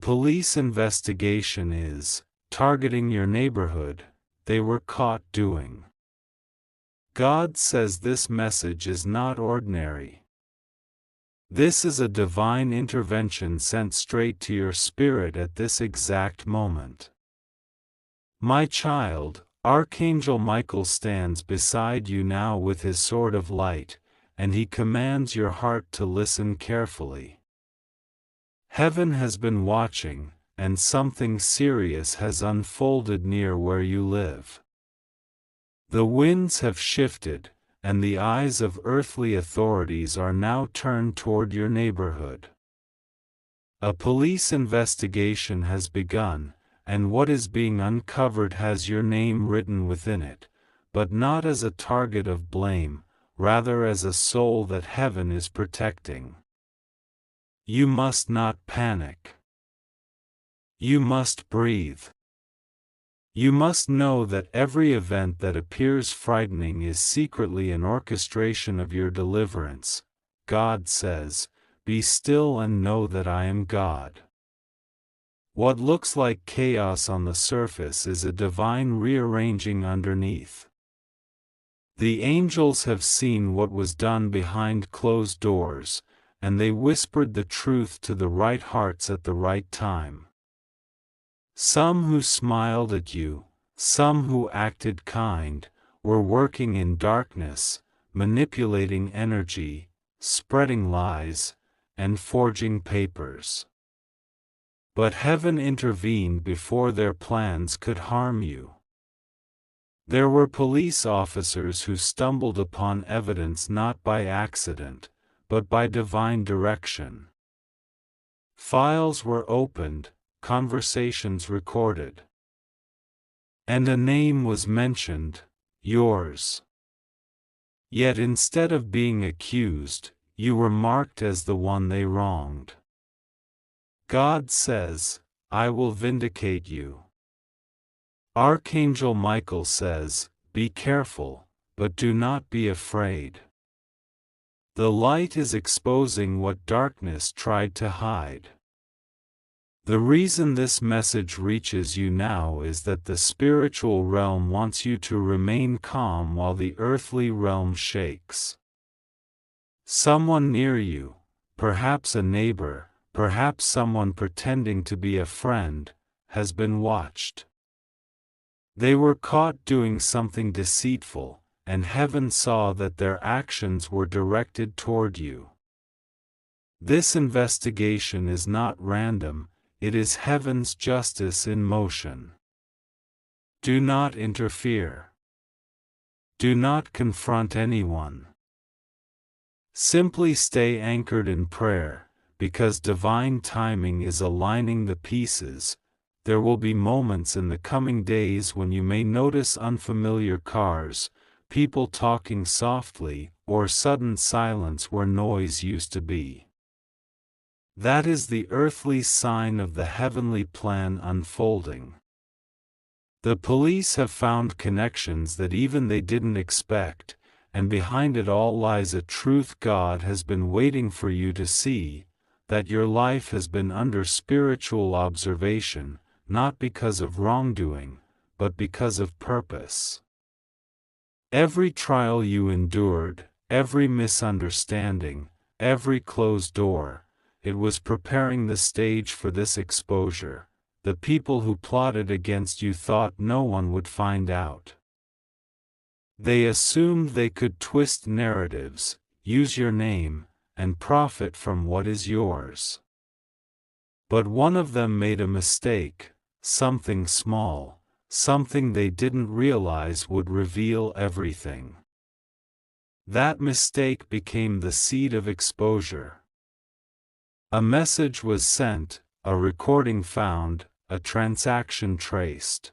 Police investigation is targeting your neighborhood, they were caught doing. God says this message is not ordinary. This is a divine intervention sent straight to your spirit at this exact moment. My child, Archangel Michael stands beside you now with his sword of light, and he commands your heart to listen carefully. Heaven has been watching, and something serious has unfolded near where you live. The winds have shifted, and the eyes of earthly authorities are now turned toward your neighborhood. A police investigation has begun, and what is being uncovered has your name written within it, but not as a target of blame, rather as a soul that heaven is protecting. You must not panic. You must breathe. You must know that every event that appears frightening is secretly an orchestration of your deliverance. God says, "Be still and know that I am God." What looks like chaos on the surface is a divine rearranging underneath. The angels have seen what was done behind closed doors, and they whispered the truth to the right hearts at the right time. Some who smiled at you, some who acted kind, were working in darkness, manipulating energy, spreading lies, and forging papers. But heaven intervened before their plans could harm you. There were police officers who stumbled upon evidence not by accident, but by divine direction. Files were opened, conversations recorded. And a name was mentioned, yours. Yet instead of being accused, you were marked as the one they wronged. God says, "I will vindicate you." Archangel Michael says, "Be careful, but do not be afraid." The light is exposing what darkness tried to hide. The reason this message reaches you now is that the spiritual realm wants you to remain calm while the earthly realm shakes. Someone near you, perhaps a neighbor, perhaps someone pretending to be a friend, has been watched. They were caught doing something deceitful, and heaven saw that their actions were directed toward you. This investigation is not random, it is heaven's justice in motion. Do not interfere. Do not confront anyone. Simply stay anchored in prayer, because divine timing is aligning the pieces. There will be moments in the coming days when you may notice unfamiliar cars, people talking softly, or sudden silence where noise used to be. That is the earthly sign of the heavenly plan unfolding. The police have found connections that even they didn't expect, and behind it all lies a truth God has been waiting for you to see, that your life has been under spiritual observation, not because of wrongdoing, but because of purpose. Every trial you endured, every misunderstanding, every closed door, it was preparing the stage for this exposure. The people who plotted against you thought no one would find out. They assumed they could twist narratives, use your name, and profit from what is yours. But one of them made a mistake, something small, something they didn't realize would reveal everything. That mistake became the seed of exposure. A message was sent, a recording found, a transaction traced.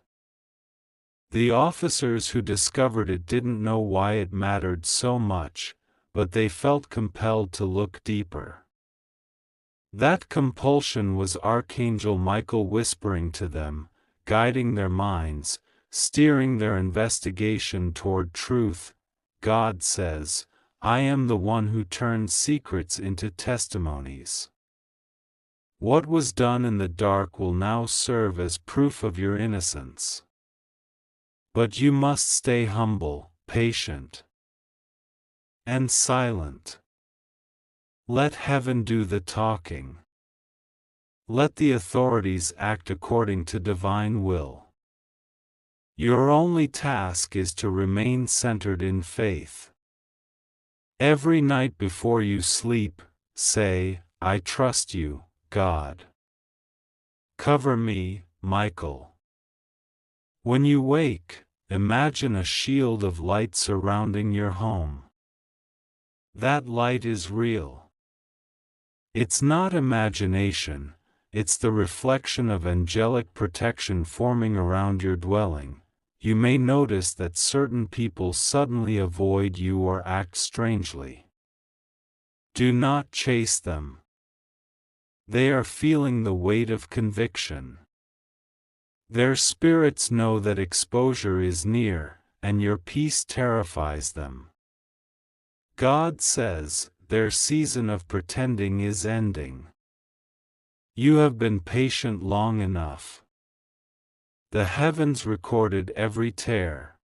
The officers who discovered it didn't know why it mattered so much, but they felt compelled to look deeper. That compulsion was Archangel Michael whispering to them, guiding their minds, steering their investigation toward truth. God says, "I am the one who turns secrets into testimonies." What was done in the dark will now serve as proof of your innocence. But you must stay humble, patient, and silent. Let heaven do the talking. Let the authorities act according to divine will. Your only task is to remain centered in faith. Every night before you sleep, say, "I trust you, God. Cover me, Michael." When you wake, imagine a shield of light surrounding your home. That light is real. It's not imagination, it's the reflection of angelic protection forming around your dwelling. You may notice that certain people suddenly avoid you or act strangely. Do not chase them. They are feeling the weight of conviction. Their spirits know that exposure is near, and your peace terrifies them. God says, their season of pretending is ending. You have been patient long enough. The heavens recorded every tear,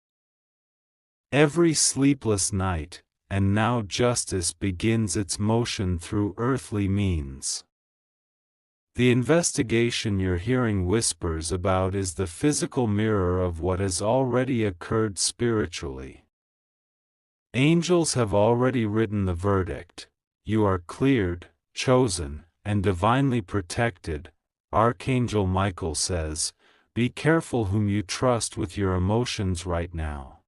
every sleepless night, and now justice begins its motion through earthly means. The investigation you're hearing whispers about is the physical mirror of what has already occurred spiritually. Angels have already written the verdict: you are cleared, chosen, and divinely protected. Archangel Michael says, be careful whom you trust with your emotions right now.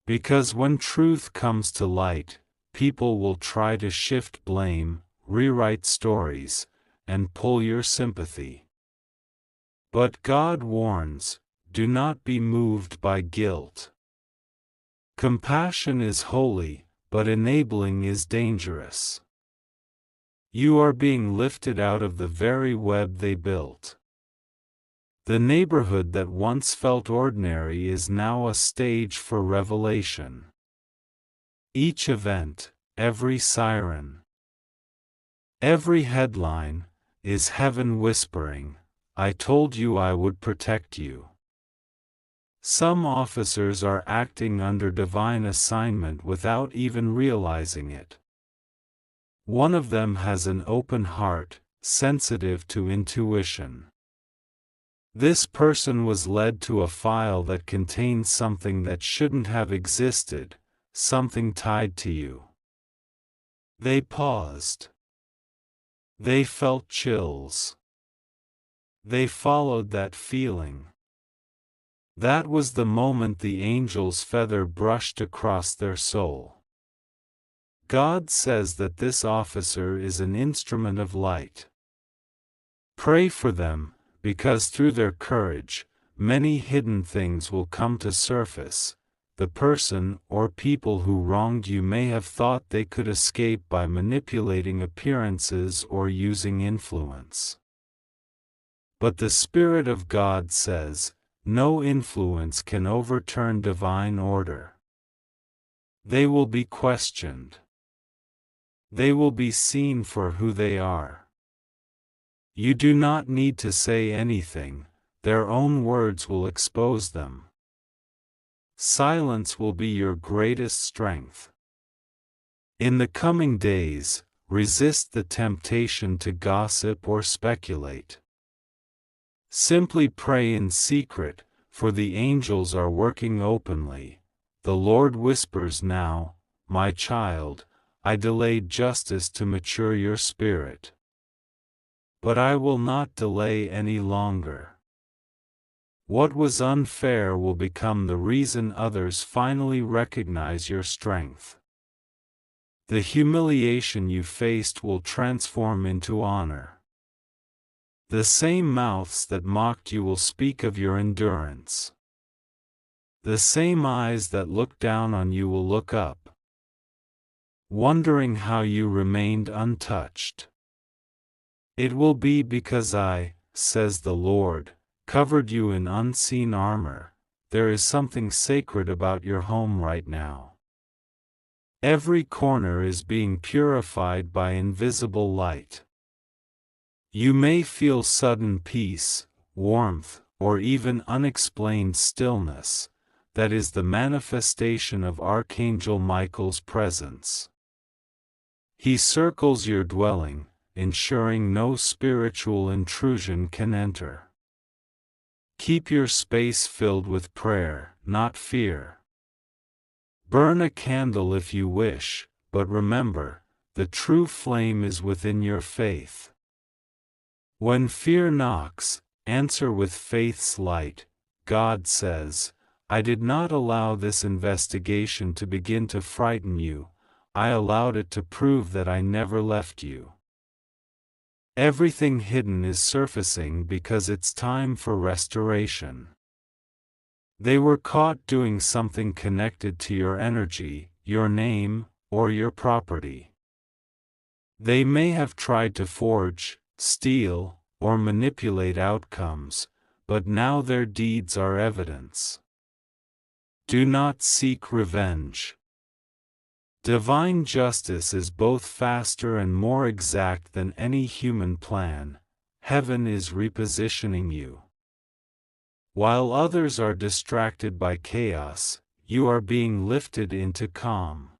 Because when truth comes to light, people will try to shift blame, rewrite stories, and pull your sympathy. But God warns, do not be moved by guilt. Compassion is holy, but enabling is dangerous. You are being lifted out of the very web they built. The neighborhood that once felt ordinary is now a stage for revelation. Each event, every siren, every headline, is heaven whispering, I told you I would protect you. Some officers are acting under divine assignment without even realizing it. One of them has an open heart, sensitive to intuition. This person was led to a file that contains something that shouldn't have existed, something tied to you. They paused. They felt chills. They followed that feeling. That was the moment the angel's feather brushed across their soul. God says that this officer is an instrument of light. Pray for them, because through their courage, many hidden things will come to surface. The person or people who wronged you may have thought they could escape by manipulating appearances or using influence. But the Spirit of God says, no influence can overturn divine order. They will be questioned. They will be seen for who they are. You do not need to say anything, their own words will expose them. Silence will be your greatest strength. In the coming days, resist the temptation to gossip or speculate. Simply pray in secret, for the angels are working openly. The Lord whispers now, my child, I delayed justice to mature your spirit. But I will not delay any longer. What was unfair will become the reason others finally recognize your strength. The humiliation you faced will transform into honor. The same mouths that mocked you will speak of your endurance. The same eyes that looked down on you will look up, wondering how you remained untouched. It will be because I, says the Lord, covered you in unseen armor. There is something sacred about your home right now. Every corner is being purified by invisible light. You may feel sudden peace, warmth, or even unexplained stillness. That is the manifestation of Archangel Michael's presence. He circles your dwelling, ensuring no spiritual intrusion can enter. Keep your space filled with prayer, not fear. Burn a candle if you wish, but remember, the true flame is within your faith. When fear knocks, answer with faith's light. God says, I did not allow this investigation to begin to frighten you, I allowed it to prove that I never left you. Everything hidden is surfacing because it's time for restoration. They were caught doing something connected to your energy, your name, or your property. They may have tried to forge, steal, or manipulate outcomes, but now their deeds are evidence. Do not seek revenge. Divine justice is both faster and more exact than any human plan. Heaven is repositioning you. While others are distracted by chaos, you are being lifted into calm.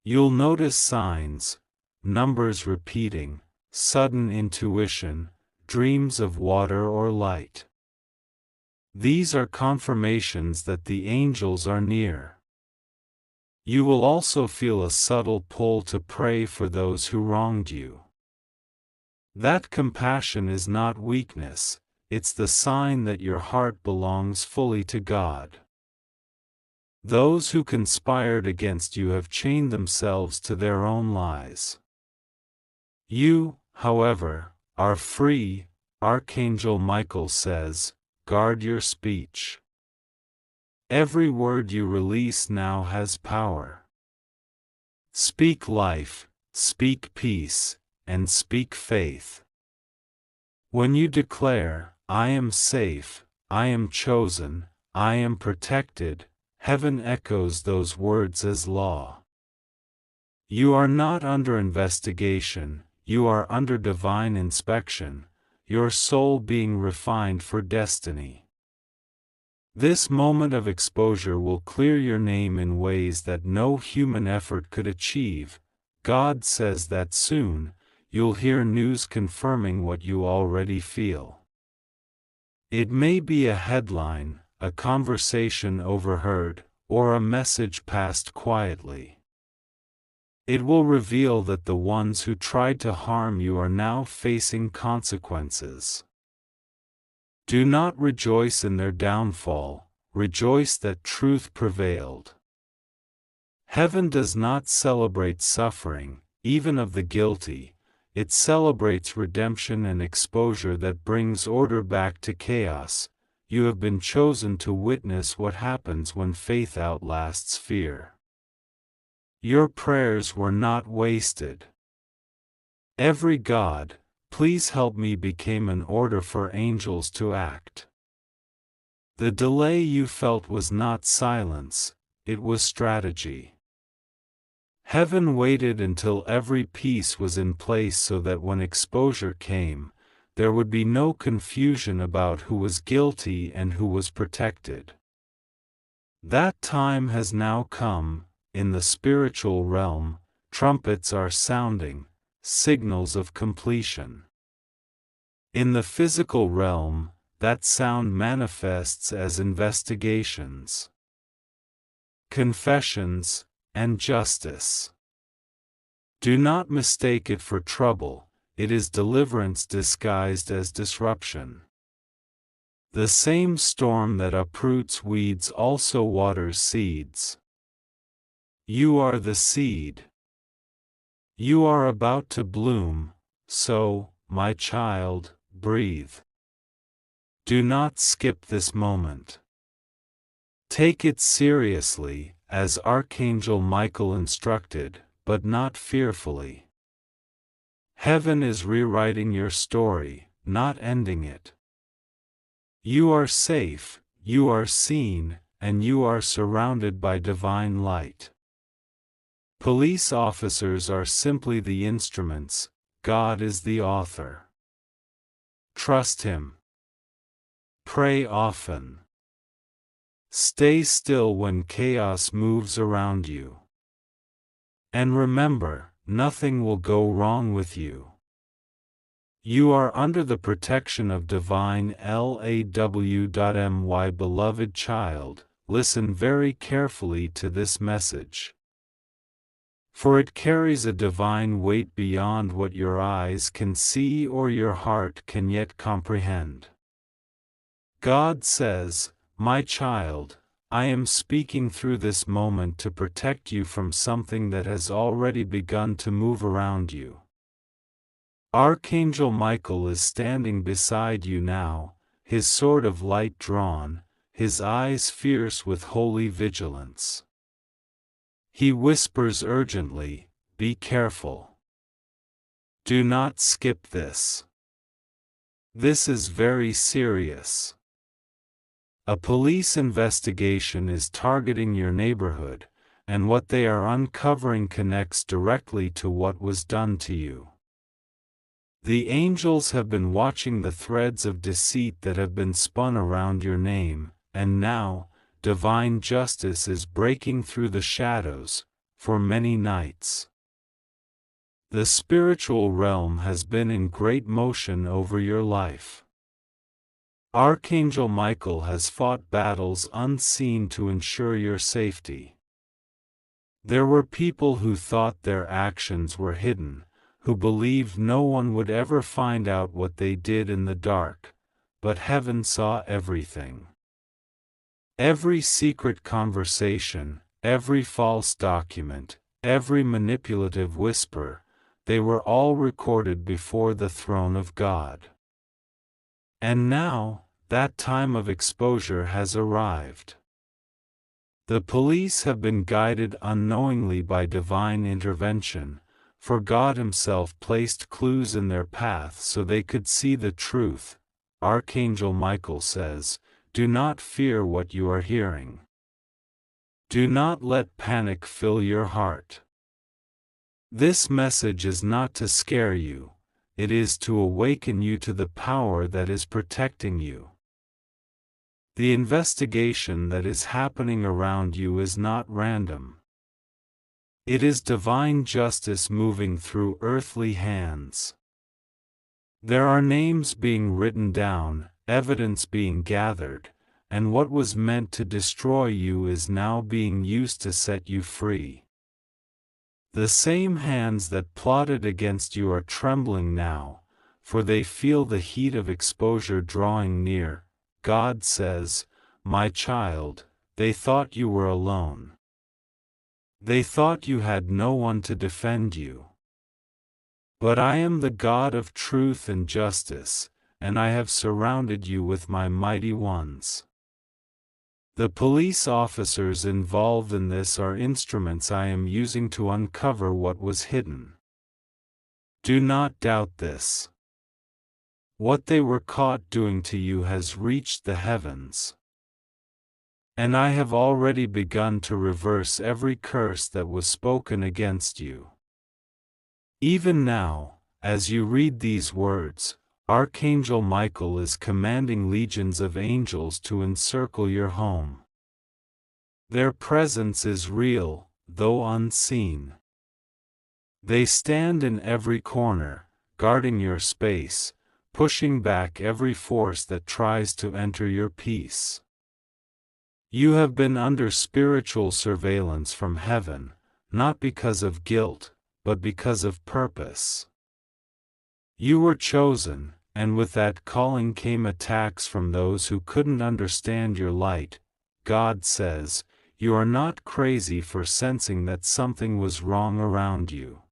You'll notice signs, numbers repeating, sudden intuition, dreams of water or light. These are confirmations that the angels are near. You will also feel a subtle pull to pray for those who wronged you. That compassion is not weakness, it's the sign that your heart belongs fully to God. Those who conspired against you have chained themselves to their own lies. You, however, are free. Archangel Michael says, guard your speech. Every word you release now has power. Speak life, speak peace, and speak faith. When you declare, I am safe, I am chosen, I am protected, heaven echoes those words as law. You are not under investigation, you are under divine inspection, your soul being refined for destiny. This moment of exposure will clear your name in ways that no human effort could achieve. God says that soon, you'll hear news confirming what you already feel. It may be a headline, a conversation overheard, or a message passed quietly. It will reveal that the ones who tried to harm you are now facing consequences. Do not rejoice in their downfall, rejoice that truth prevailed. Heaven does not celebrate suffering, even of the guilty, it celebrates redemption and exposure that brings order back to chaos. You have been chosen to witness what happens when faith outlasts fear. Your prayers were not wasted. Every God, please help me became an order for angels to act. The delay you felt was not silence, it was strategy. Heaven waited until every piece was in place so that when exposure came, there would be no confusion about who was guilty and who was protected. That time has now come. In the spiritual realm, trumpets are sounding, signals of completion. In the physical realm, that sound manifests as investigations, confessions, and justice. Do not mistake it for trouble, it is deliverance disguised as disruption. The same storm that uproots weeds also waters seeds. You are the seed. You are about to bloom, so, my child, breathe. Do not skip this moment. Take it seriously, as Archangel Michael instructed, but not fearfully. Heaven is rewriting your story, not ending it. You are safe, you are seen, and you are surrounded by divine light. Police officers are simply the instruments, God is the author. Trust Him. Pray often. Stay still when chaos moves around you. And remember, nothing will go wrong with you. You are under the protection of divine LAW.my beloved child. Listen very carefully to this message, for it carries a divine weight beyond what your eyes can see or your heart can yet comprehend. God says, "My child, I am speaking through this moment to protect you from something that has already begun to move around you." Archangel Michael is standing beside you now, his sword of light drawn, his eyes fierce with holy vigilance. He whispers urgently, "Be careful. Do not skip this. This is very serious. A police investigation is targeting your neighborhood, and what they are uncovering connects directly to what was done to you. The angels have been watching the threads of deceit that have been spun around your name, and now, divine justice is breaking through the shadows, for many nights. The spiritual realm has been in great motion over your life. Archangel Michael has fought battles unseen to ensure your safety. There were people who thought their actions were hidden, who believed no one would ever find out what they did in the dark, but heaven saw everything. Every secret conversation, every false document, every manipulative whisper, they were all recorded before the throne of God. And now, that time of exposure has arrived. The police have been guided unknowingly by divine intervention, for God Himself placed clues in their path so they could see the truth. Archangel Michael says, "Do not fear what you are hearing. Do not let panic fill your heart. This message is not to scare you, it is to awaken you to the power that is protecting you. The investigation that is happening around you is not random. It is divine justice moving through earthly hands. There are names being written down, evidence being gathered, and what was meant to destroy you is now being used to set you free. The same hands that plotted against you are trembling now, for they feel the heat of exposure drawing near." God says, "My child, they thought you were alone. They thought you had no one to defend you. But I am the God of truth and justice, and I have surrounded you with my mighty ones. The police officers involved in this are instruments I am using to uncover what was hidden. Do not doubt this. What they were caught doing to you has reached the heavens. And I have already begun to reverse every curse that was spoken against you." Even now, as you read these words, Archangel Michael is commanding legions of angels to encircle your home. Their presence is real, though unseen. They stand in every corner, guarding your space, pushing back every force that tries to enter your peace. You have been under spiritual surveillance from heaven, not because of guilt, but because of purpose. You were chosen, and with that calling came attacks from those who couldn't understand your light. God says, "You are not crazy for sensing that something was wrong around you.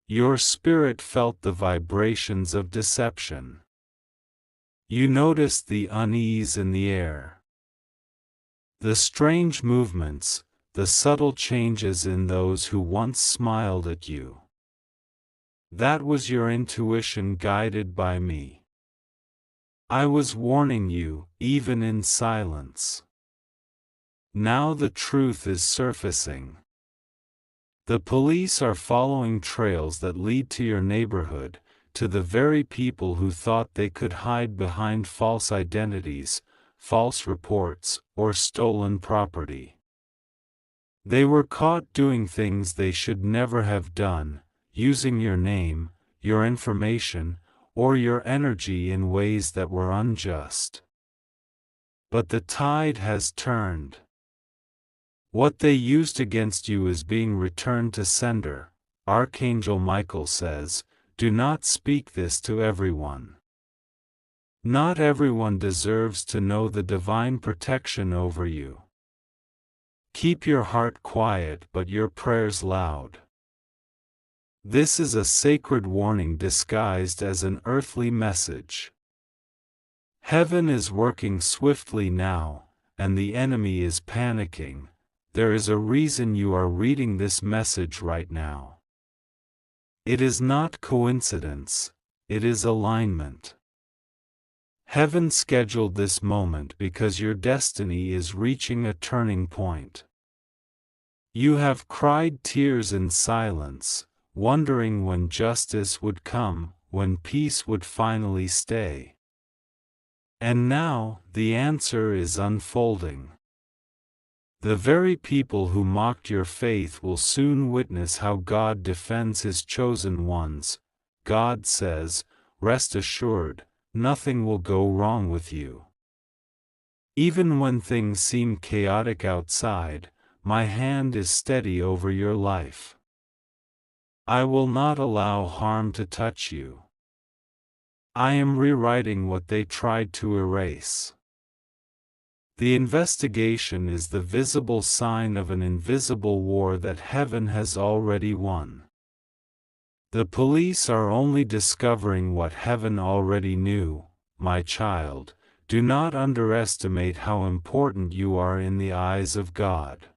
Your spirit felt the vibrations of deception. You noticed the unease in the air. The strange movements, the subtle changes in those who once smiled at you. That was your intuition guided by me. I was warning you, even in silence. Now the truth is surfacing. The police are following trails that lead to your neighborhood, to the very people who thought they could hide behind false identities, false reports, or stolen property. They were caught doing things they should never have done, using your name, your information, or your energy in ways that were unjust. But the tide has turned. What they used against you is being returned to sender. Archangel Michael says, "Do not speak this to everyone." Not everyone deserves to know the divine protection over you. Keep your heart quiet but your prayers loud. This is a sacred warning disguised as an earthly message. Heaven is working swiftly now, and the enemy is panicking. There is a reason you are reading this message right now. It is not coincidence, it is alignment. Heaven scheduled this moment because your destiny is reaching a turning point. You have cried tears in silence, wondering when justice would come, when peace would finally stay. And now, the answer is unfolding. The very people who mocked your faith will soon witness how God defends His chosen ones. God says, "Rest assured, nothing will go wrong with you. Even when things seem chaotic outside, my hand is steady over your life. I will not allow harm to touch you. I am rewriting what they tried to erase." The investigation is the visible sign of an invisible war that heaven has already won. The police are only discovering what heaven already knew. My child, do not underestimate how important you are in the eyes of God.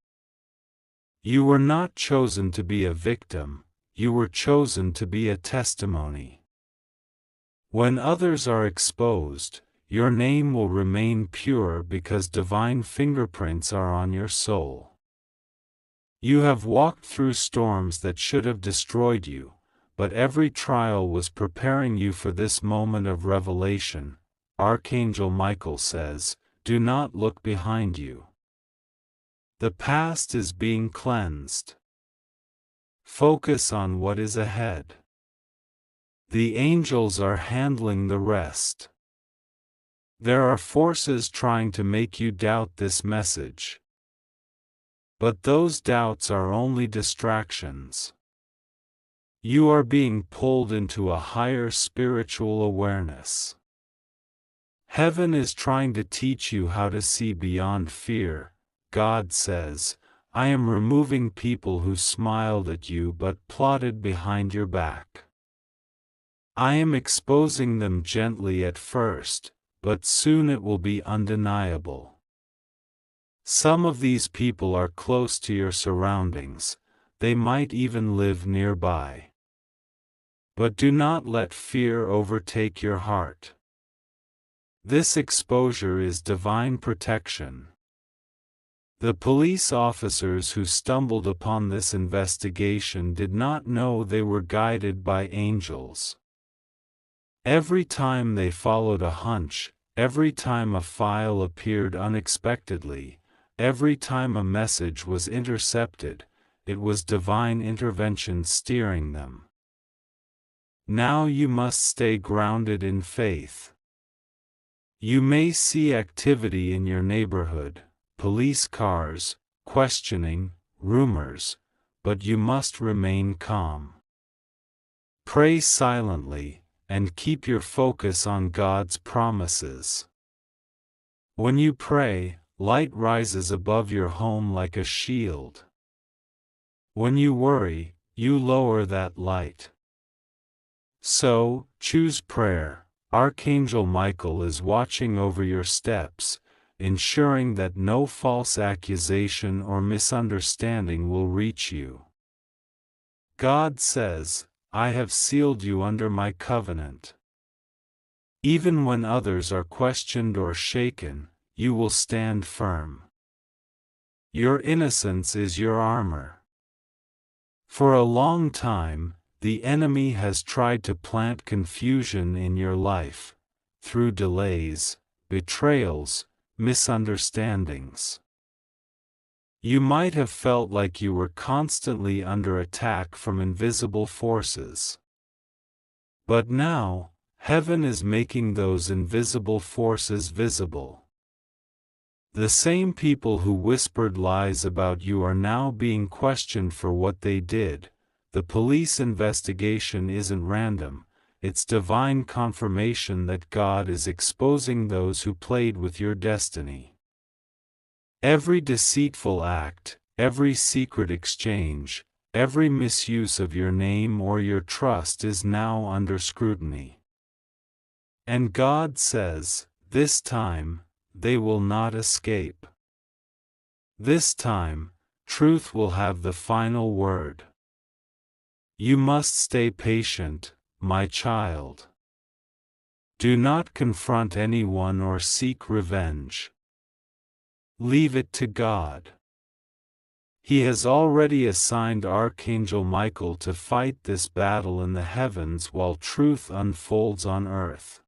You were not chosen to be a victim, you were chosen to be a testimony. When others are exposed, your name will remain pure because divine fingerprints are on your soul. You have walked through storms that should have destroyed you, but every trial was preparing you for this moment of revelation. Archangel Michael says, "Do not look behind you. The past is being cleansed. Focus on what is ahead. The angels are handling the rest." There are forces trying to make you doubt this message. But those doubts are only distractions. You are being pulled into a higher spiritual awareness. Heaven is trying to teach you how to see beyond fear. God says, "I am removing people who smiled at you but plotted behind your back. I am exposing them gently at first, but soon it will be undeniable." Some of these people are close to your surroundings, they might even live nearby. But do not let fear overtake your heart. This exposure is divine protection. The police officers who stumbled upon this investigation did not know they were guided by angels. Every time they followed a hunch, every time a file appeared unexpectedly, every time a message was intercepted, it was divine intervention steering them. Now you must stay grounded in faith. You may see activity in your neighborhood, police cars, questioning, rumors, but you must remain calm. Pray silently, and keep your focus on God's promises. When you pray, light rises above your home like a shield. When you worry, you lower that light. So, choose prayer. Archangel Michael is watching over your steps, ensuring that no false accusation or misunderstanding will reach you. God says, "I have sealed you under my covenant." Even when others are questioned or shaken, you will stand firm. Your innocence is your armor. For a long time, the enemy has tried to plant confusion in your life, through delays, betrayals, misunderstandings. You might have felt like you were constantly under attack from invisible forces. But now, heaven is making those invisible forces visible. The same people who whispered lies about you are now being questioned for what they did. The police investigation isn't random, it's divine confirmation that God is exposing those who played with your destiny. Every deceitful act, every secret exchange, every misuse of your name or your trust is now under scrutiny. And God says, this time, they will not escape. This time, truth will have the final word. You must stay patient, my child. Do not confront anyone or seek revenge. Leave it to God. He has already assigned Archangel Michael to fight this battle in the heavens while truth unfolds on earth.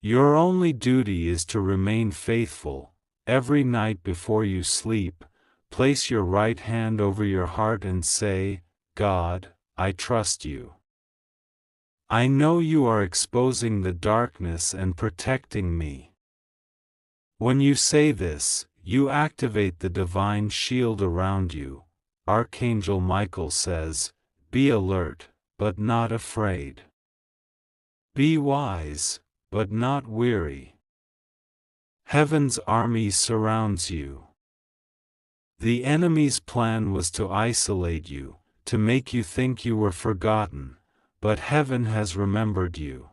Your only duty is to remain faithful. Every night before you sleep, place your right hand over your heart and say, God, I trust you. I know you are exposing the darkness and protecting me. When you say this, you activate the divine shield around you. Archangel Michael says, be alert, but not afraid. Be wise, but not weary. Heaven's army surrounds you. The enemy's plan was to isolate you, to make you think you were forgotten, but heaven has remembered you.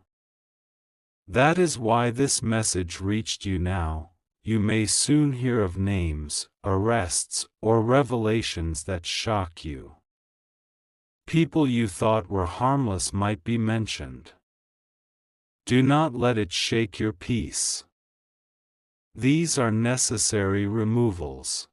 That is why this message reached you now. You may soon hear of names, arrests, or revelations that shock you. People you thought were harmless might be mentioned. Do not let it shake your peace. These are necessary removals.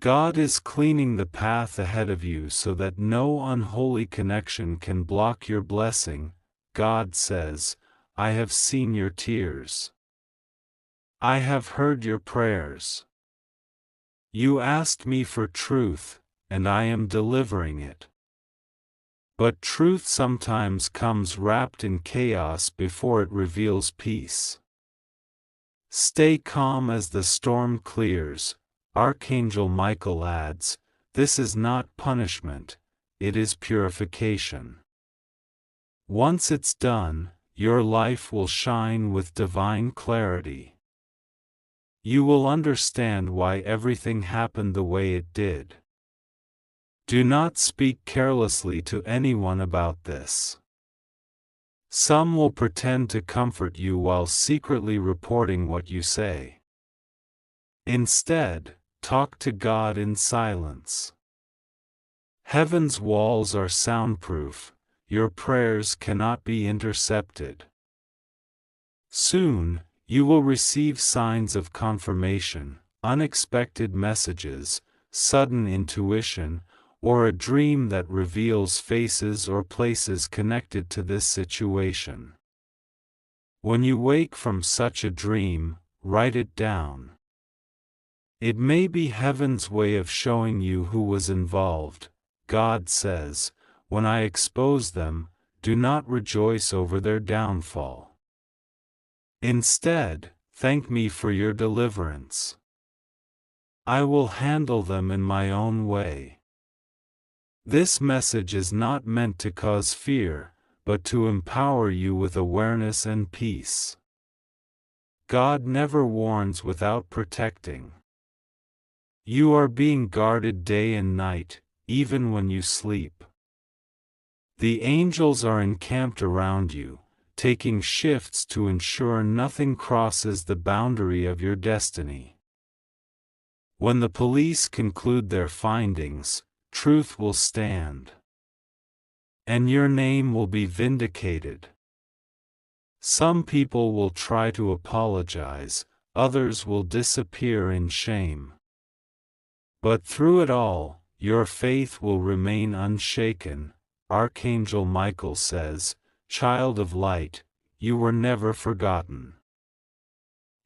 God is cleaning the path ahead of you so that no unholy connection can block your blessing. God says, I have seen your tears. I have heard your prayers. You asked me for truth, and I am delivering it. But truth sometimes comes wrapped in chaos before it reveals peace. Stay calm as the storm clears. Archangel Michael adds, this is not punishment, it is purification. Once it's done, your life will shine with divine clarity. You will understand why everything happened the way it did. Do not speak carelessly to anyone about this. Some will pretend to comfort you while secretly reporting what you say. Instead, talk to God in silence. Heaven's walls are soundproof, your prayers cannot be intercepted. Soon, you will receive signs of confirmation, unexpected messages, sudden intuition, or a dream that reveals faces or places connected to this situation. When you wake from such a dream, write it down. It may be heaven's way of showing you who was involved. God says, when I expose them, do not rejoice over their downfall. Instead, thank me for your deliverance. I will handle them in my own way. This message is not meant to cause fear, but to empower you with awareness and peace. God never warns without protecting. You are being guarded day and night, even when you sleep. The angels are encamped around you, taking shifts to ensure nothing crosses the boundary of your destiny. When the police conclude their findings, truth will stand. And your name will be vindicated. Some people will try to apologize, others will disappear in shame. But through it all, your faith will remain unshaken. Archangel Michael says, "Child of light, you were never forgotten.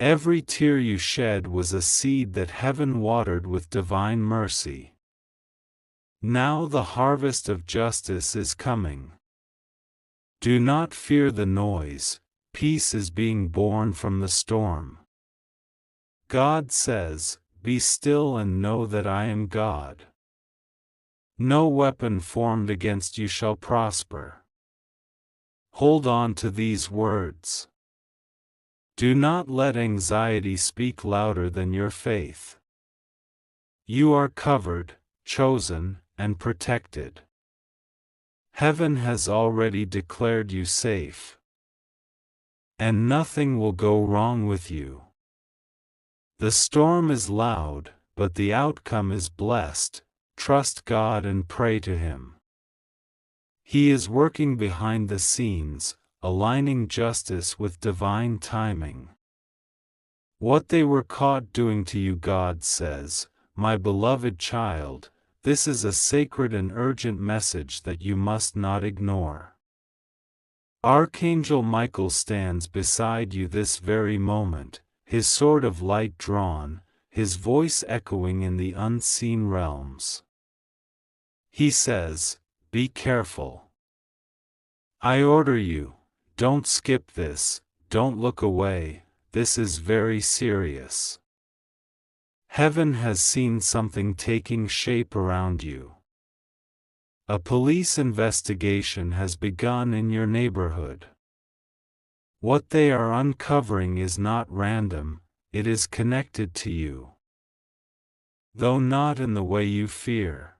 Every tear you shed was a seed that heaven watered with divine mercy. Now the harvest of justice is coming. Do not fear the noise, peace is being born from the storm. God says, be still and know that I am God. No weapon formed against you shall prosper." Hold on to these words. Do not let anxiety speak louder than your faith. You are covered, chosen, and protected. Heaven has already declared you safe. And nothing will go wrong with you. The storm is loud, but the outcome is blessed. Trust God and pray to Him. He is working behind the scenes, aligning justice with divine timing. What they were caught doing to you, God says, my beloved child, this is a sacred and urgent message that you must not ignore. Archangel Michael stands beside you this very moment, his sword of light drawn, his voice echoing in the unseen realms. He says, be careful. I order you, don't skip this, don't look away, this is very serious. Heaven has seen something taking shape around you. A police investigation has begun in your neighborhood. What they are uncovering is not random, it is connected to you. Though not in the way you fear.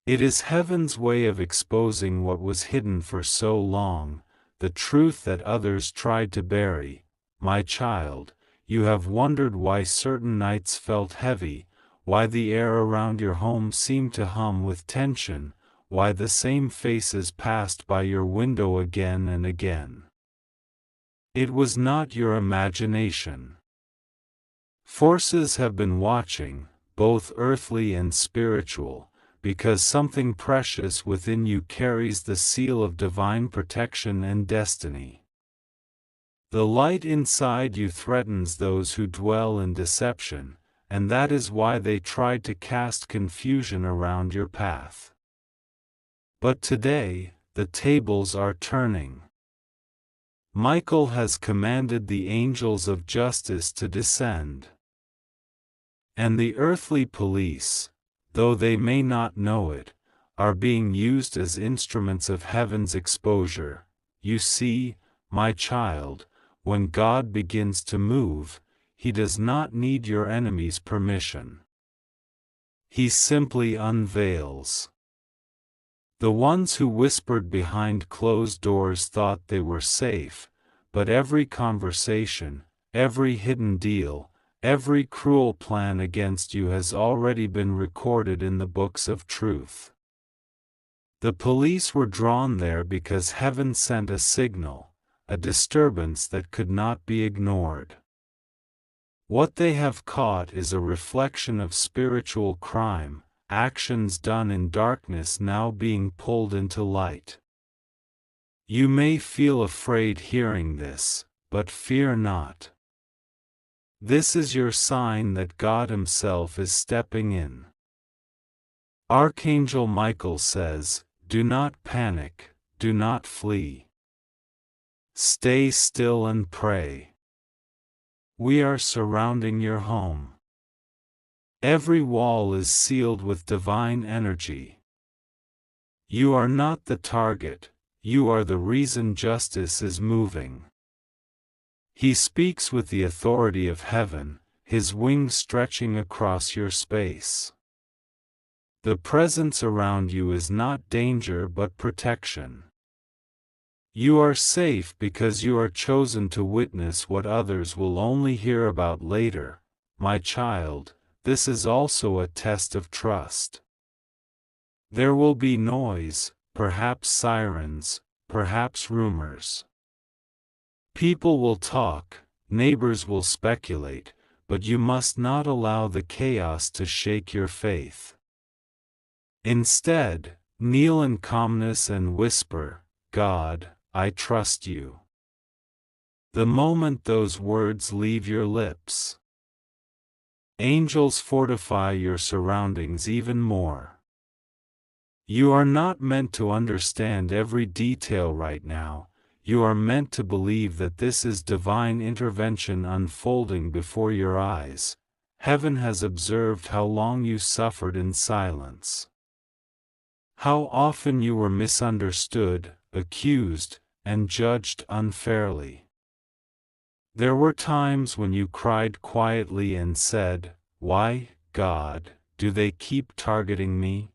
It is heaven's way of exposing what was hidden for so long, the truth that others tried to bury. My child, you have wondered why certain nights felt heavy, why the air around your home seemed to hum with tension, why the same faces passed by your window again and again. It was not your imagination. Forces have been watching, both earthly and spiritual, because something precious within you carries the seal of divine protection and destiny. The light inside you threatens those who dwell in deception, and that is why they tried to cast confusion around your path. But today, the tables are turning. Michael has commanded the angels of justice to descend. And the earthly police, though they may not know it, are being used as instruments of heaven's exposure. You see, my child, when God begins to move, He does not need your enemy's permission. He simply unveils. The ones who whispered behind closed doors thought they were safe, but every conversation, every hidden deal, every cruel plan against you has already been recorded in the books of truth. The police were drawn there because heaven sent a signal, a disturbance that could not be ignored. What they have caught is a reflection of spiritual crime, actions done in darkness now being pulled into light. You may feel afraid hearing this, but fear not. This is your sign that God Himself is stepping in. Archangel Michael says, do not panic, do not flee. Stay still and pray. We are surrounding your home. Every wall is sealed with divine energy. You are not the target, you are the reason justice is moving. He speaks with the authority of heaven, His wings stretching across your space. The presence around you is not danger but protection. You are safe because you are chosen to witness what others will only hear about later. My child, this is also a test of trust. There will be noise, perhaps sirens, perhaps rumors. People will talk, neighbors will speculate, but you must not allow the chaos to shake your faith. Instead, kneel in calmness and whisper, "God, I trust you." The moment those words leave your lips, angels fortify your surroundings even more. You are not meant to understand every detail right now. You are meant to believe that this is divine intervention unfolding before your eyes. Heaven has observed how long you suffered in silence, how often you were misunderstood, accused, and judged unfairly. There were times when you cried quietly and said, "Why, God, do they keep targeting me?"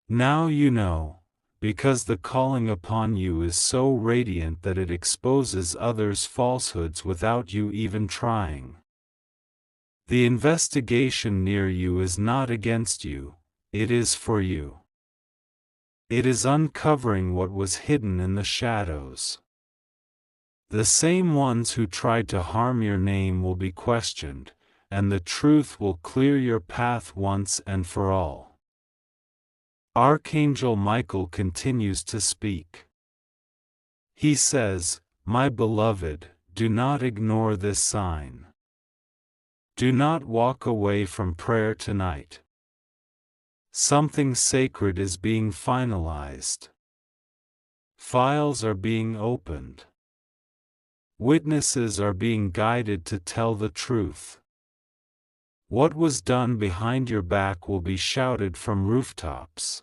Now you know, because the calling upon you is so radiant that it exposes others' falsehoods without you even trying. The investigation near you is not against you, it is for you. It is uncovering what was hidden in the shadows. The same ones who tried to harm your name will be questioned, and the truth will clear your path once and for all. Archangel Michael continues to speak. He says, "My beloved, do not ignore this sign. Do not walk away from prayer tonight. Something sacred is being finalized. Files are being opened. Witnesses are being guided to tell the truth. What was done behind your back will be shouted from rooftops.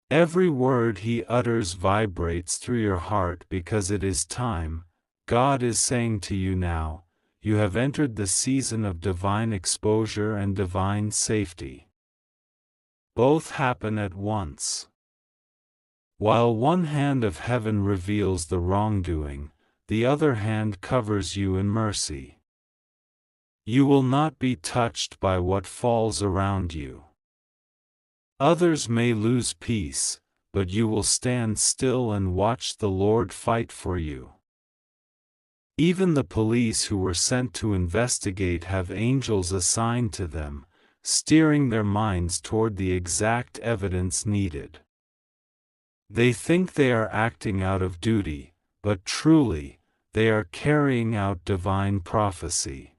Every word he utters vibrates through your heart because it is time." God is saying to you now, you have entered the season of divine exposure and divine safety. Both happen at once. While one hand of heaven reveals the wrongdoing, the other hand covers you in mercy. You will not be touched by what falls around you. Others may lose peace, but you will stand still and watch the Lord fight for you. Even the police who were sent to investigate have angels assigned to them, steering their minds toward the exact evidence needed. They think they are acting out of duty, but truly, they are carrying out divine prophecy.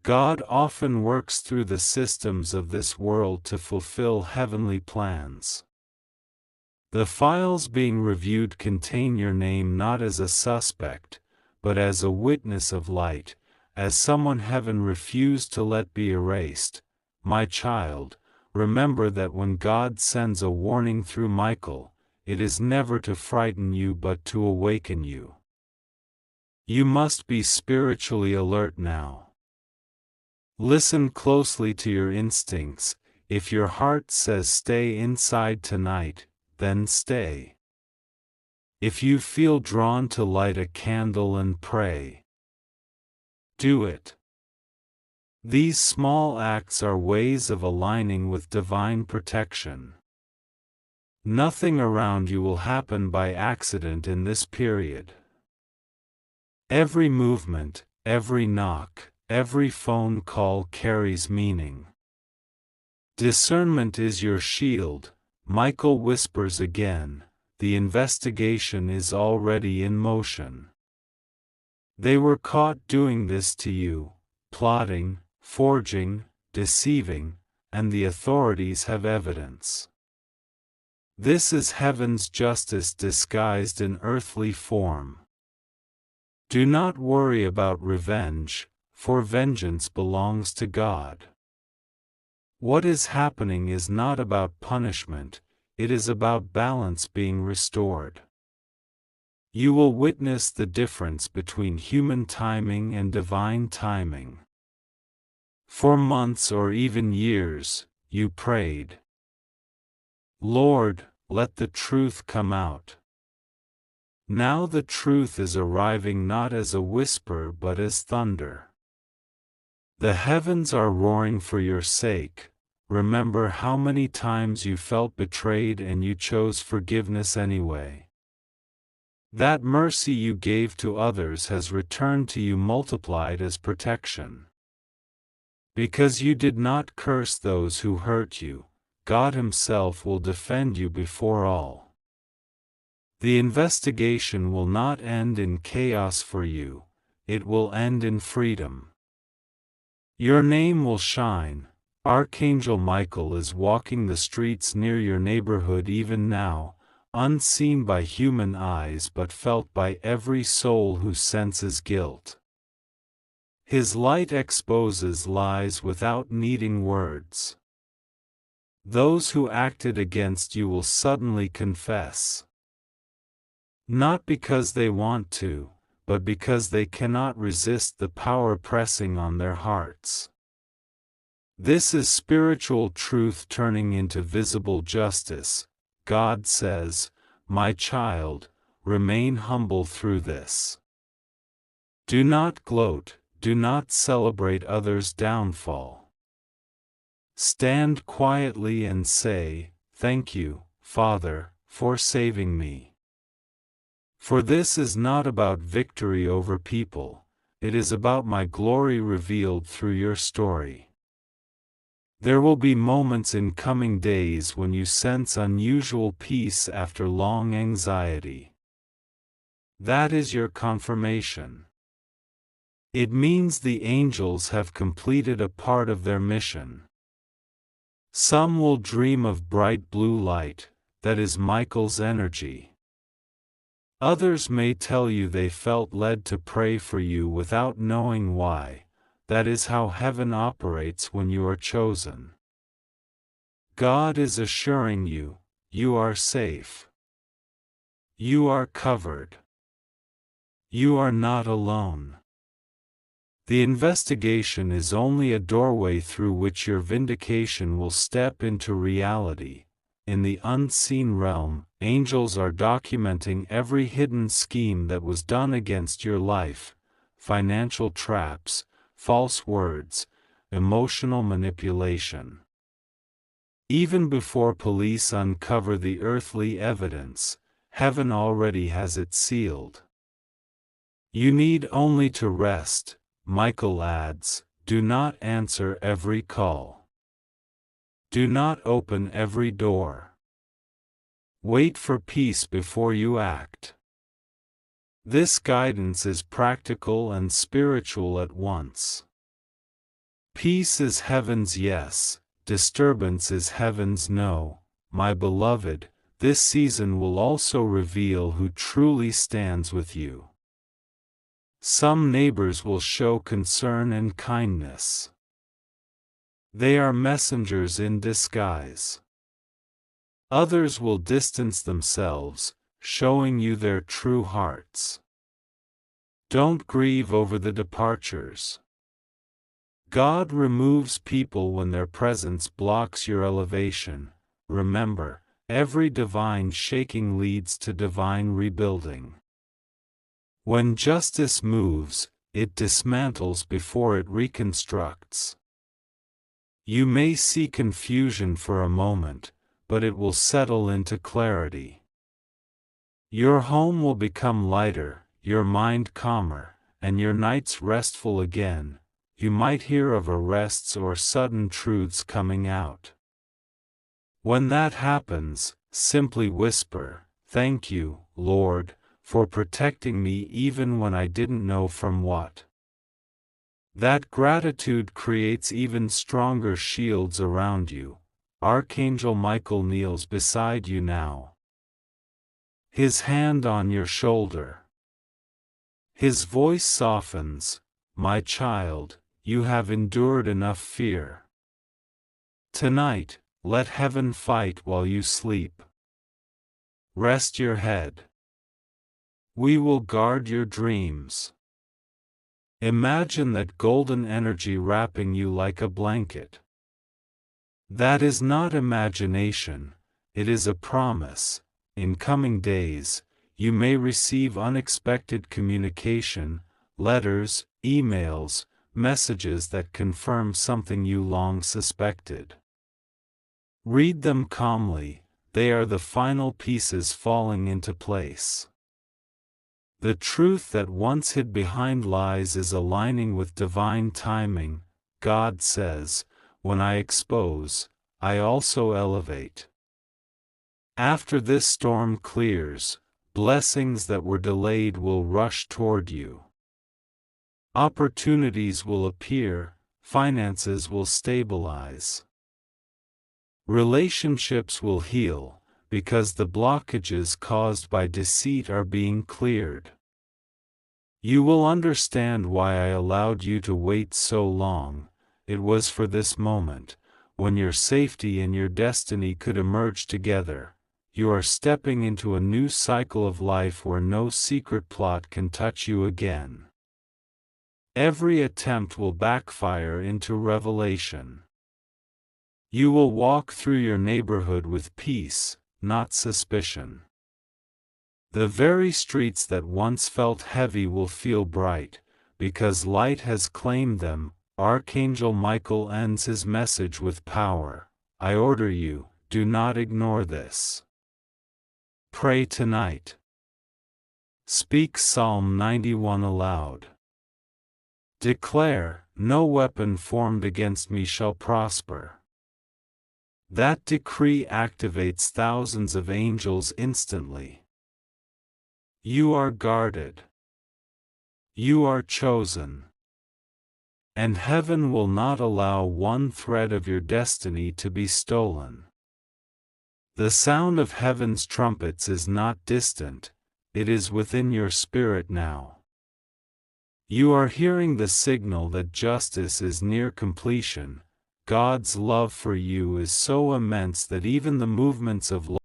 God often works through the systems of this world to fulfill heavenly plans. The files being reviewed contain your name not as a suspect, but as a witness of light, as someone heaven refused to let be erased. My child, remember that when God sends a warning through Michael, it is never to frighten you but to awaken you. You must be spiritually alert now. Listen closely to your instincts. If your heart says stay inside tonight, then stay. If you feel drawn to light a candle and pray, do it. These small acts are ways of aligning with divine protection. Nothing around you will happen by accident in this period. Every movement, every knock, every phone call carries meaning. Discernment is your shield. Michael whispers again, the investigation is already in motion. They were caught doing this to you, plotting, forging, deceiving, and the authorities have evidence. This is heaven's justice disguised in earthly form. Do not worry about revenge, for vengeance belongs to God. What is happening is not about punishment, it is about balance being restored. You will witness the difference between human timing and divine timing. For months or even years, you prayed, "Lord, let the truth come out." Now the truth is arriving not as a whisper but as thunder. The heavens are roaring for your sake. Remember how many times you felt betrayed and you chose forgiveness anyway. That mercy you gave to others has returned to you multiplied as protection. Because you did not curse those who hurt you, God Himself will defend you before all. The investigation will not end in chaos for you, it will end in freedom. Your name will shine. Archangel Michael is walking the streets near your neighborhood even now, unseen by human eyes but felt by every soul who senses guilt. His light exposes lies without needing words. Those who acted against you will suddenly confess. Not because they want to, but because they cannot resist the power pressing on their hearts. This is spiritual truth turning into visible justice. God says, "My child, remain humble through this. Do not gloat, do not celebrate others' downfall. Stand quietly and say, 'Thank you, Father, for saving me.' For this is not about victory over people, it is about my glory revealed through your story." There will be moments in coming days when you sense unusual peace after long anxiety. That is your confirmation. It means the angels have completed a part of their mission. Some will dream of bright blue light, that is Michael's energy. Others may tell you they felt led to pray for you without knowing why. That is how heaven operates when you are chosen. God is assuring you, you are safe. You are covered. You are not alone. The investigation is only a doorway through which your vindication will step into reality. In the unseen realm, angels are documenting every hidden scheme that was done against your life: financial traps, false words, emotional manipulation. Even before police uncover the earthly evidence, heaven already has it sealed. You need only to rest. Michael adds, "Do not answer every call. Do not open every door. Wait for peace before you act." This guidance is practical and spiritual at once. Peace is heaven's yes, disturbance is heaven's no. My beloved, this season will also reveal who truly stands with you. Some neighbors will show concern and kindness. They are messengers in disguise. Others will distance themselves, showing you their true hearts. Don't grieve over the departures. God removes people when their presence blocks your elevation. Remember, every divine shaking leads to divine rebuilding. When justice moves, it dismantles before it reconstructs. You may see confusion for a moment, but it will settle into clarity. Your home will become lighter, your mind calmer, and your nights restful again. You might hear of arrests or sudden truths coming out. When that happens, simply whisper, "Thank you, Lord, for protecting me even when I didn't know from what." That gratitude creates even stronger shields around you. Archangel Michael kneels beside you now. His hand on your shoulder. His voice softens, "My child, you have endured enough fear. Tonight, let heaven fight while you sleep. Rest your head. We will guard your dreams." Imagine that golden energy wrapping you like a blanket. That is not imagination, it is a promise. In coming days, you may receive unexpected communication, letters, emails, messages that confirm something you long suspected. Read them calmly, they are the final pieces falling into place. The truth that once hid behind lies is aligning with divine timing. God says, "When I expose, I also elevate. After this storm clears, blessings that were delayed will rush toward you. Opportunities will appear, finances will stabilize. Relationships will heal, because the blockages caused by deceit are being cleared. You will understand why I allowed you to wait so long. It was for this moment, when your safety and your destiny could emerge together. You are stepping into a new cycle of life where no secret plot can touch you again. Every attempt will backfire into revelation. You will walk through your neighborhood with peace, not suspicion. The very streets that once felt heavy will feel bright, because light has claimed them. Archangel Michael ends his message with power. I order you, do not ignore this. Pray tonight. Speak Psalm 91 aloud. Declare, no weapon formed against me shall prosper. That decree activates thousands of angels instantly. You are guarded. You are chosen. And heaven will not allow one thread of your destiny to be stolen. The sound of heaven's trumpets is not distant, it is within your spirit now. You are hearing the signal that justice is near completion. God's love for you is so immense that even the movements of